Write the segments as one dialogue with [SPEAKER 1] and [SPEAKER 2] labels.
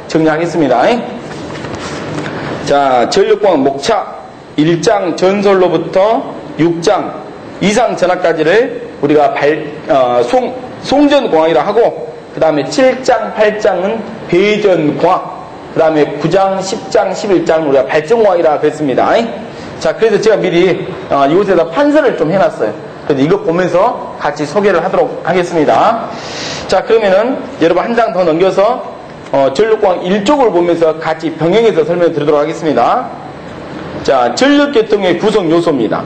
[SPEAKER 1] 정리하겠습니다. 자, 전력공학 목차 1장 전솔로부터 6장 이상 전압까지를 우리가 송전공학이라 하고, 그 다음에 7장, 8장은 배전공학, 그 다음에 9장, 10장, 11장은 우리가 발전공학이라 그랬습니다. 자, 그래서 제가 미리 이곳에다 판서를 좀 해놨어요. 그래서 이거 보면서 같이 소개를 하도록 하겠습니다. 자, 그러면은 여러분 한 장 더 넘겨서 전력공학 1쪽을 보면서 같이 병행해서 설명을 드리도록 하겠습니다. 자, 전력계통의 구성 요소입니다.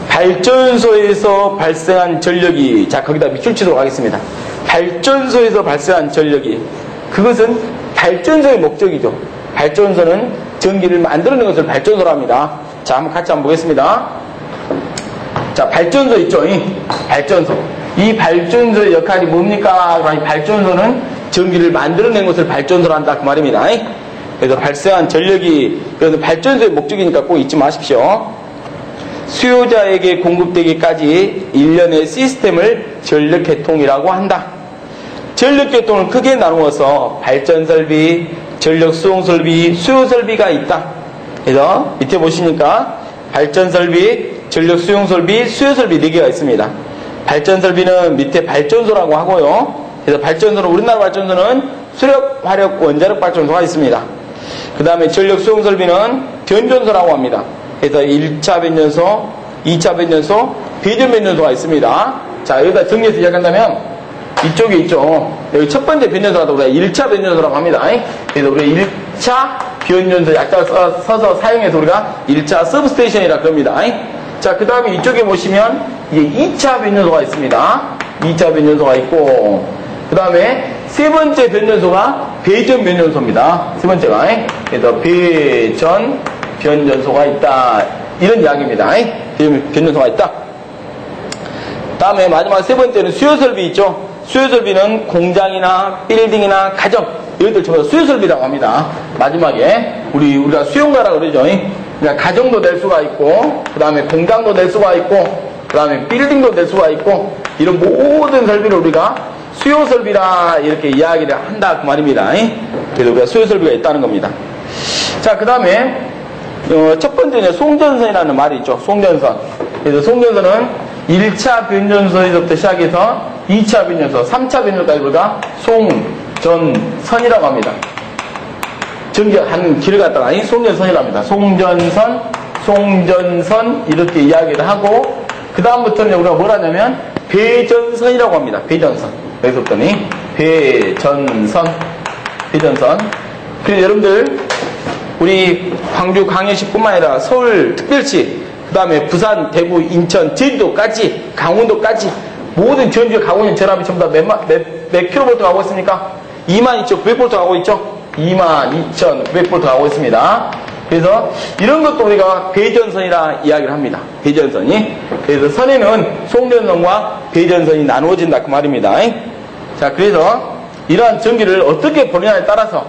[SPEAKER 1] 발전소에서 발생한 전력이, 자, 거기다 밑줄 치도록 하겠습니다. 발전소에서 발생한 전력이, 그것은 발전소의 목적이죠. 발전소는 전기를 만들어내는 것을 발전소로 합니다. 자, 한번 같이 한번 보겠습니다. 자, 발전소 있죠? 발전소. 이 발전소의 역할이 뭡니까? 이 발전소는 전기를 만들어낸 것을 발전소로 한다, 그 말입니다. 그래서 발생한 전력이, 그래서 발전소의 목적이니까 꼭 잊지 마십시오. 수요자에게 공급되기까지 일련의 시스템을 전력계통이라고 한다. 전력계통을 크게 나누어서 발전설비, 전력수용설비, 수요설비가 있다. 그래서 밑에 보시니까 발전설비, 전력수용설비, 수요설비 4개가 있습니다. 발전설비는 밑에 발전소라고 하고요. 그래서 발전소는, 우리나라 발전소는 수력, 화력, 원자력 발전소가 있습니다. 그 다음에 전력수용설비는 변전소라고 합니다. 그래서 1차 변전소, 2차 변전소, 배전 변전소가 있습니다. 자, 여기다 정리해서 이야기한다면 이쪽에 있죠. 여기 첫 번째 변전소라도 우리가 1차 변전소라고 합니다. 그래서 우리가 1차 변전소 약자를 써서 사용해서 우리가 1차 서브스테이션이라 그럽니다. 자, 그 다음에 이쪽에 보시면 이게 2차 변전소가 있습니다. 2차 변전소가 있고, 그 다음에 세 번째 변전소가 배전 변전소입니다. 세 번째가. 그래서 배전 변전소가 있다, 이런 이야기입니다. 변전소가 있다. 다음에 마지막 세 번째는 수요설비 있죠. 수요설비는 공장이나 빌딩이나 가정, 이것들 전부 다 수요설비라고 합니다. 마지막에 우리가 수용가라고 그러죠. 그러니까 가정도 될 수가 있고, 그 다음에 공장도 될 수가 있고, 그 다음에 빌딩도 될 수가 있고, 이런 모든 설비를 우리가 수요설비라 이렇게 이야기를 한다, 그 말입니다. 그래서 우리가 수요설비가 있다는 겁니다. 자, 그 다음에 첫 번째는 송전선이라는 말이 있죠. 송전선. 그래서 송전선은 1차 변전소에서부터 시작해서 2차 변전소, 3차 변전소까지 우리가 송전선이라고 합니다. 전기한 길을 갖다가 송전선이라고 합니다. 송전선 이렇게 이야기를 하고, 그 다음부터는 우리가 뭘 하냐면 배전선이라고 합니다. 배전선. 여기서부터는 배전선. 그래서 여러분들 우리 광주 광역시뿐만 아니라 서울 특별시, 그 다음에 부산, 대구, 인천, 제주도까지, 강원도까지 모든 전주에 가고 있는 전압이 전부 다 몇 킬로볼트 가고 있습니까? 22,900볼트 가고 있죠? 22,900볼트 가고 있습니다. 그래서 이런 것도 우리가 배전선이라 이야기를 합니다. 배전선이. 그래서 선에는 송전선과 배전선이 나누어진다, 그 말입니다. 자, 그래서 이러한 전기를 어떻게 보내냐에 따라서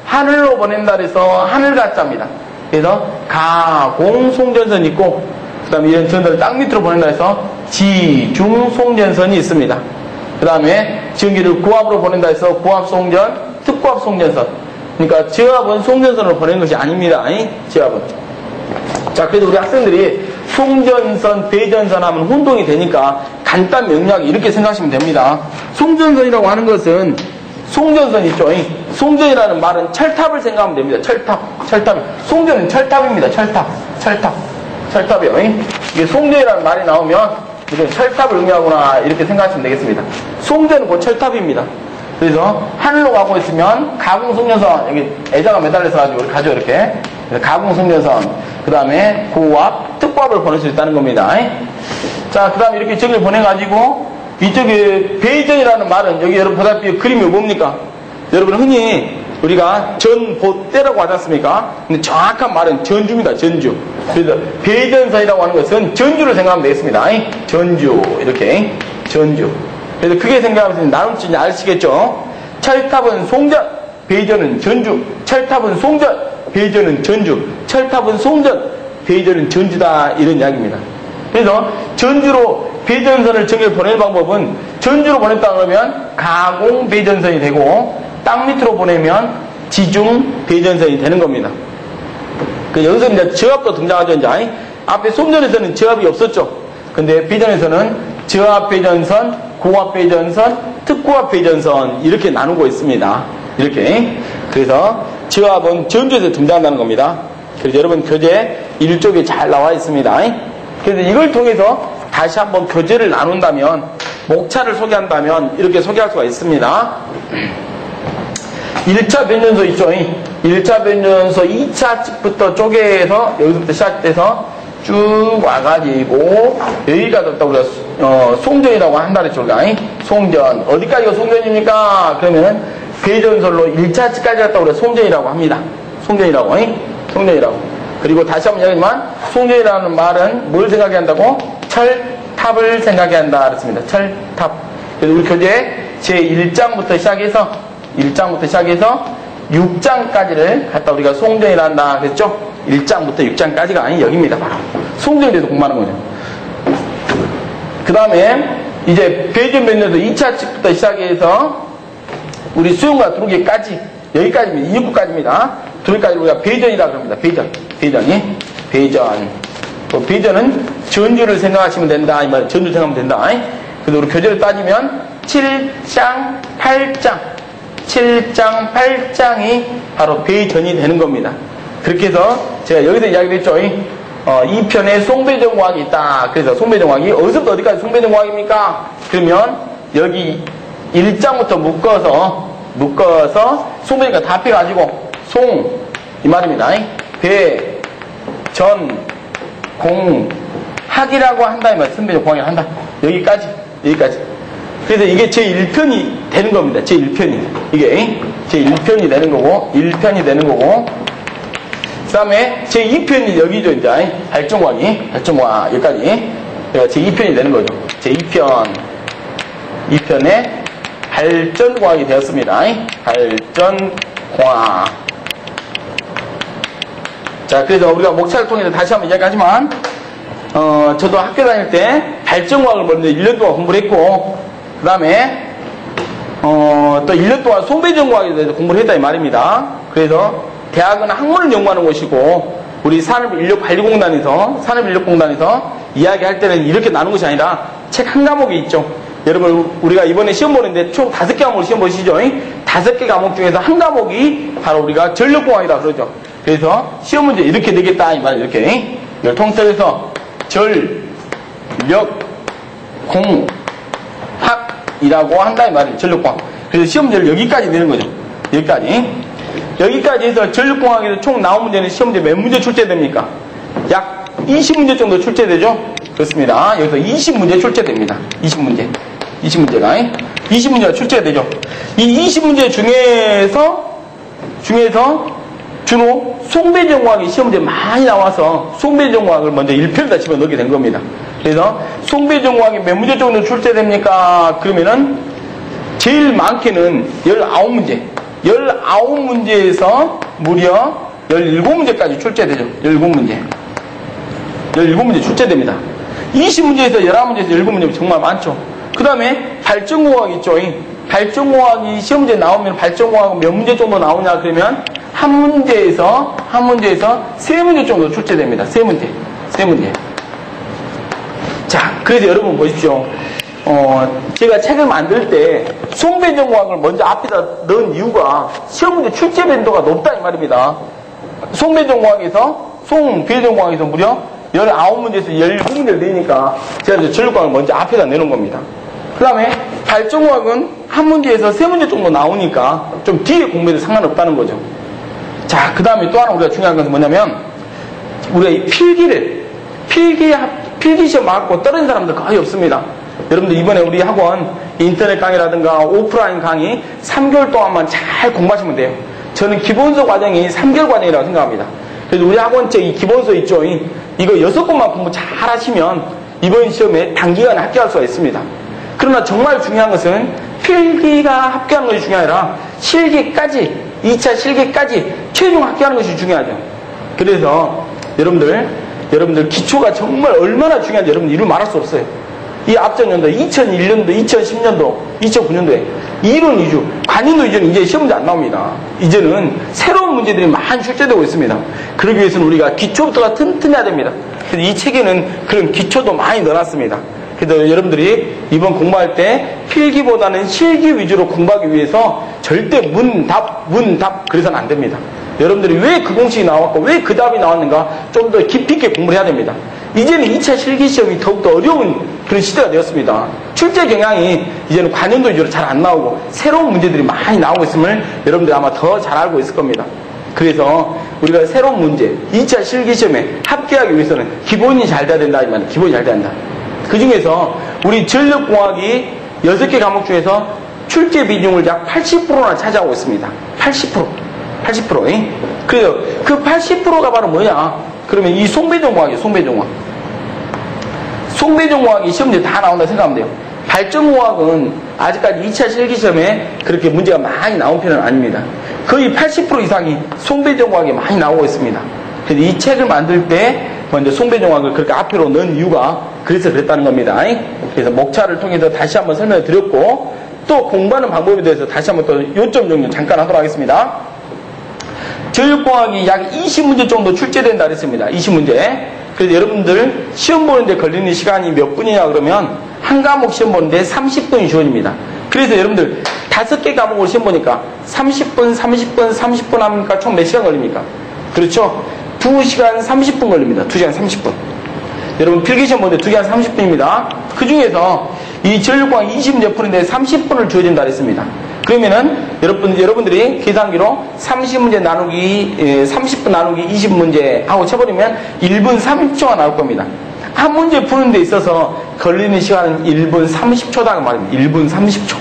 [SPEAKER 1] 하늘로 보낸다 해서 하늘가짜입니다. 그래서 가공송전선이 있고, 그 다음에 이런 전선을 땅 밑으로 보낸다 해서 지중송전선이 있습니다. 그 다음에 전기를 고압으로 보낸다 해서 고압송전, 특고압송전선. 그러니까 저압은 송전선으로 보내는 것이 아닙니다. 저압은. 자, 그래서 우리 학생들이 송전선, 배전선 하면 혼동이 되니까 간단 명료하게 이렇게 생각하시면 됩니다. 송전선이라고 하는 것은 송전선 있죠. 송전이라는 말은 철탑을 생각하면 됩니다. 철탑. 송전은 철탑입니다. 철탑이요. 이게 송전이라는 말이 나오면 이게 철탑을 의미하구나, 이렇게 생각하시면 되겠습니다. 송전은 곧 철탑입니다. 그래서 하늘로 가고 있으면 가공송전선, 여기 애자가 매달려서 가지고 가죠, 이렇게. 가공송전선, 그 다음에 고압, 특고압을 보낼 수 있다는 겁니다. 자, 그 다음에 이렇게 전기를 보내가지고 이쪽에 배전이라는 말은, 여기 여러분 보다시피 그림이 뭡니까? 여러분 흔히 우리가 전봇대라고 하지 않습니까? 근데 정확한 말은 전주입니다. 전주. 그래서 배전선이라고 하는 것은 전주를 생각하면 되겠습니다. 전주, 이렇게 전주. 그래서 크게 생각하면 나눌지 아시겠죠? 철탑은 송전, 배전은 전주. 철탑은 송전, 배전은 전주. 철탑은 송전, 배전은 전주다, 이런 이야기입니다. 그래서 전주로 배전선을 전기를 보내는 방법은, 전주로 보냈다 그러면 가공 배전선이 되고, 땅 밑으로 보내면 지중 배전선이 되는 겁니다. 여기서 이제 저압도 등장하죠. 이제 앞에 송전에서는 저압이 없었죠. 근데 배전에서는 저압 배전선, 고압 배전선, 특고압 배전선 이렇게 나누고 있습니다. 이렇게. 그래서 저압은 전주에서 등장한다는 겁니다. 그래서 여러분 교재 1쪽에 잘 나와 있습니다. 그래서 이걸 통해서 다시 한번 교재를 나눈다면, 목차를 소개한다면 이렇게 소개할 수가 있습니다. 1차 변전소 있죠. 1차 변전소 2차 측부터 쪼개서 여기서부터 시작돼서 쭉 와가지고 여기가 또 우리가 송전이라고 한다 그랬죠. 송전. 어디까지가 송전입니까? 그러면 배전선로 1차 측까지 갔다 우리가 송전이라고 합니다. 송전이라고. 송전이라고. 그리고 다시 한번 이야기하지만 송전이라는 말은 뭘 생각해야 한다고? 철탑을 생각해야 한다 그랬습니다. 철탑. 그래서 우리 교재 제1장부터 시작해서 6장까지를 갖다 우리가 송전이라 한다 그랬죠? 1장부터 6장까지가 여기입니다. 바로 송전에 대해서 공부하는 거죠. 그 다음에 이제 배전 변전소 2차 측부터 시작해서 우리 수용과 들어오기까지 여기까지입니다. 269까지입니다. 들어오기까지 우리가 배전이라 그럽니다. 배전이 배전은 전주를 생각하시면 된다. 이 말 전주 생각하면 된다. 그래서 우리 교재를 따지면 7장 8장이 바로 배전이 되는 겁니다. 그렇게 해서 제가 여기서 이야기를 했죠. 2편에 송배전공학이 있다. 그래서 송배전공학이 어디서부터 어디까지 송배전공학입니까? 그러면 여기 1장부터 묶어서 송배전공학 다 합해가지고 이 말입니다. 배전공학이라고 한다. 이 말 송배전공학이라고 한다. 여기까지. 그래서 이게 제1편이 되는 겁니다. 제1편이. 이게 제1편이 되는 거고, 1편이 되는 거고, 그 다음에 제2편이 여기죠, 이제. 발전공학, 여기까지. 제2편이 되는 거죠. 제2편에 발전공학이 되었습니다. 발전공학. 자, 그래서 우리가 목차를 통해서 다시 한번 이야기하지만, 저도 학교 다닐 때 발전공학을 먼저 1년 동안 공부를 했고, 그 다음에 또 1년 동안 송배전공학에 대해서 공부를 했다 이 말입니다. 그래서 대학은 학문을 연구하는 곳이고 우리 산업인력공단에서 이야기할 때는 이렇게 나눈 것이 아니라 책 한 과목이 있죠. 여러분 우리가 이번에 시험 보는데 총 5개 과목을 시험 보시죠. 5개 과목 중에서 한 과목이 바로 우리가 전력공학이라 그러죠. 그래서 시험 문제 이렇게 되겠다 이 말이에요. 이렇게 이걸 통틀어서 전력공학이라고 한다 이 말이에요. 전력공학. 그래서 시험 문제를 여기까지 내는 거죠. 여기까지 해서 전력공학에서 총 나온 문제는 시험 문제 몇 문제 출제됩니까? 약 20문제 정도 출제되죠? 그렇습니다. 여기서 20문제 출제됩니다. 20문제가 20문제가 출제되죠. 이 20문제 중에서 주로 송배전공학이 시험 문제 많이 나와서 송배전공학을 먼저 1편에다 집어넣게 된 겁니다. 그래서 송배전공학이 몇 문제 정도 출제됩니까? 그러면은 제일 많게는 19문제. 19문제에서 무려 17문제까지 출제되죠. 17문제 출제됩니다. 20문제에서 11문제에서 17문제 정말 많죠. 그 다음에 발전공학 있죠. 발전공학이 시험문제 나오면 발전공학은 몇 문제 정도 나오냐 그러면 한 문제에서 3문제 정도 출제됩니다. 3문제. 자, 그래서 여러분 보십시오. 제가 책을 만들 때 송배전공학을 먼저 앞에다 넣은 이유가 시험문제 출제 빈도가 높다 이 말입니다. 배전공학에서 무려 19문제에서 17문제를 내니까 제가 이제 전력공학을 먼저 앞에다 내놓은 겁니다. 그 다음에 발전공학은 한 문제에서 3문제 정도 나오니까 좀 뒤에 공부해도 상관없다는 거죠. 자, 그 다음에 또 하나 우리가 중요한 것은 뭐냐면 우리가 이 필기 시험 맞고 떨어진 사람들 거의 없습니다. 여러분들 이번에 우리 학원 인터넷 강의라든가 오프라인 강의 3개월 동안만 잘 공부하시면 돼요. 저는 기본서 과정이 3개월 과정이라고 생각합니다. 그래서 우리 학원 이 기본서 있죠. 이거 6권만 공부 잘 하시면 이번 시험에 단기간에 합격할 수가 있습니다. 그러나 정말 중요한 것은 필기가 합격하는 것이 중요한 게 아니라 실기까지 2차 실기까지 최종 합격하는 것이 중요하죠. 그래서 여러분들 기초가 정말 얼마나 중요한지 여러분 이루 말할 수 없어요. 이 앞전 연도 2001년도, 2010년도, 2009년도에 이론 위주, 관인도 위주는 이제 시험 문제 안 나옵니다. 이제는 새로운 문제들이 많이 출제되고 있습니다. 그러기 위해서는 우리가 기초부터가 튼튼해야 됩니다. 그래서 이 책에는 그런 기초도 많이 넣어놨습니다. 그래서 여러분들이 이번 공부할 때 필기보다는 실기 위주로 공부하기 위해서 절대 문답 그래서는 안 됩니다. 여러분들이 왜 그 공식이 나왔고 왜 그 답이 나왔는가 좀 더 깊이 있게 공부를 해야 됩니다. 이제는 2차 실기시험이 더욱더 어려운 그런 시대가 되었습니다. 출제 경향이 이제는 관연도 위주로 잘 안 나오고 새로운 문제들이 많이 나오고 있음을 여러분들이 아마 더 잘 알고 있을 겁니다. 그래서 우리가 새로운 문제, 2차 실기시험에 합격하기 위해서는 기본이 잘 돼야 된다. 이 말이에요. 기본이 잘 돼야 한다. 그 중에서 우리 전력공학이 6개 과목 중에서 출제 비중을 약 80%나 차지하고 있습니다. 80%. 그래서 그 80%가 바로 뭐냐? 그러면 이 송배종공학이에요. 송배종공학이 시험지에 다 나온다 생각하면 돼요. 발전공학은 아직까지 2차 실기시험에 그렇게 문제가 많이 나온 편은 아닙니다. 거의 80% 이상이 송배종공학이 많이 나오고 있습니다. 그래서 이 책을 만들 때 먼저 송배종학을 그렇게 앞으로 넣은 이유가 그래서 그랬다는 겁니다. 그래서 목차를 통해서 다시 한번 설명을 드렸고 또 공부하는 방법에 대해서 다시 한번 또 요점 정리 잠깐 하도록 하겠습니다. 전력공학이 약 20문제 정도 출제된다 그랬습니다. 20문제. 그래서 여러분들 시험 보는데 걸리는 시간이 몇 분이냐 그러면 한 과목 시험 보는데 30분이 주어집니다. 그래서 여러분들 5개 과목을 시험 보니까 30분 하니까 총 몇 시간 걸립니까? 그렇죠? 2시간 30분 걸립니다. 2시간 30분. 여러분 필기시험 보는데 2시간 30분입니다. 그 중에서 이 전력공학 20문제 푸는데 30분을 주어진다 그랬습니다. 그러면은 여러분들이 계산기로 30문제 나누기 30분 나누기 20문제 하고 쳐버리면 1분 30초가 나올 겁니다. 한 문제 푸는 데 있어서 걸리는 시간은 1분 30초다 그 말입니다. 1분 30초.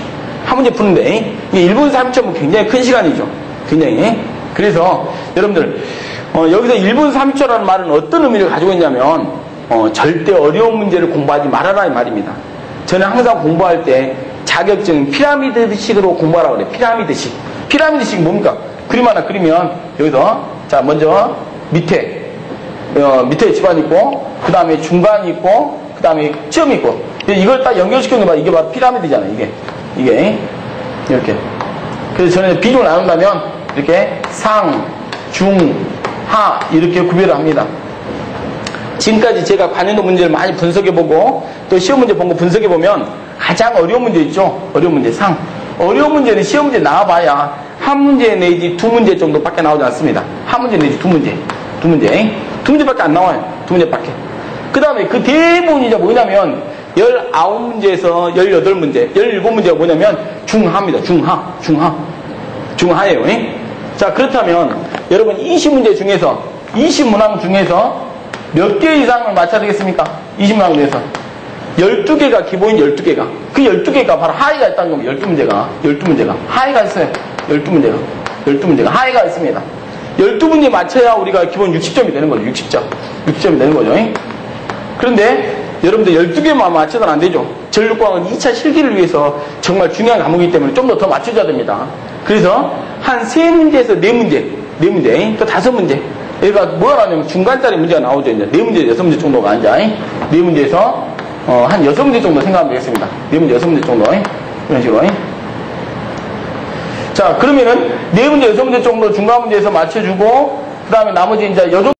[SPEAKER 1] 한 문제 푸는데 1분 30초면 굉장히 큰 시간이죠. 굉장히. 그래서 여러분들 여기서 1분 30초라는 말은 어떤 의미를 가지고 있냐면 절대 어려운 문제를 공부하지 말아라 이 말입니다. 저는 항상 공부할 때 자격증 피라미드식으로 공부하라고 그래요. 피라미드식 뭡니까? 그림 하나 그리면 여기서 자 먼저 밑에 집안이 있고 그 다음에 중간이 있고 그 다음에 점이 있고 이걸 딱 연결시키는 거 봐. 이게 바로 피라미드잖아요. 이게 이렇게. 그래서 저는 비중을 나눈다면 이렇게 상, 중, 하 이렇게 구별을 합니다. 지금까지 제가 관연도 문제를 많이 분석해보고 또 시험 문제 본 거 분석해보면 가장 어려운 문제 있죠? 어려운 문제 상. 어려운 문제는 시험 문제 나와봐야 한 문제 내지 두 문제 정도밖에 나오지 않습니다. 한 문제 내지 두 문제밖에 안 나와요. 두 문제밖에. 그 다음에 그 대부분이 이제 뭐냐면 19문제에서 18문제, 17문제가 뭐냐면 중하입니다. 중하예요. 자 그렇다면 여러분 20문제 중에서 20문항 중에서 몇 개 이상을 맞춰야 되겠습니까? 20문항 중에서 12개가 기본인 12개가 그 12개가 바로 하위가 있다는 겁니다. 12문제가 하위가 있어요. 12문제가 하위가 있습니다. 12문제 맞춰야 우리가 기본 60점이 되는 거죠. 60점이 되는 거죠. 그런데 여러분들 12개만 맞춰서는 안 되죠. 전력공학은 2차 실기를 위해서 정말 중요한 과목이기 때문에 좀 더 맞춰줘야 됩니다. 그래서 한 3문제에서 4문제 또 5문제 얘가 뭐가 나냐면 중간짜리 문제가 나오죠. 이제 4문제, 6문제 정도가 앉아. 4문제에서 한 6문제 정도 생각하면 되겠습니다. 4문제, 6문제 정도. 이런 식으로. 자, 그러면은 4문제, 6문제 정도 중간 문제에서 맞춰주고, 그 다음에 나머지 이제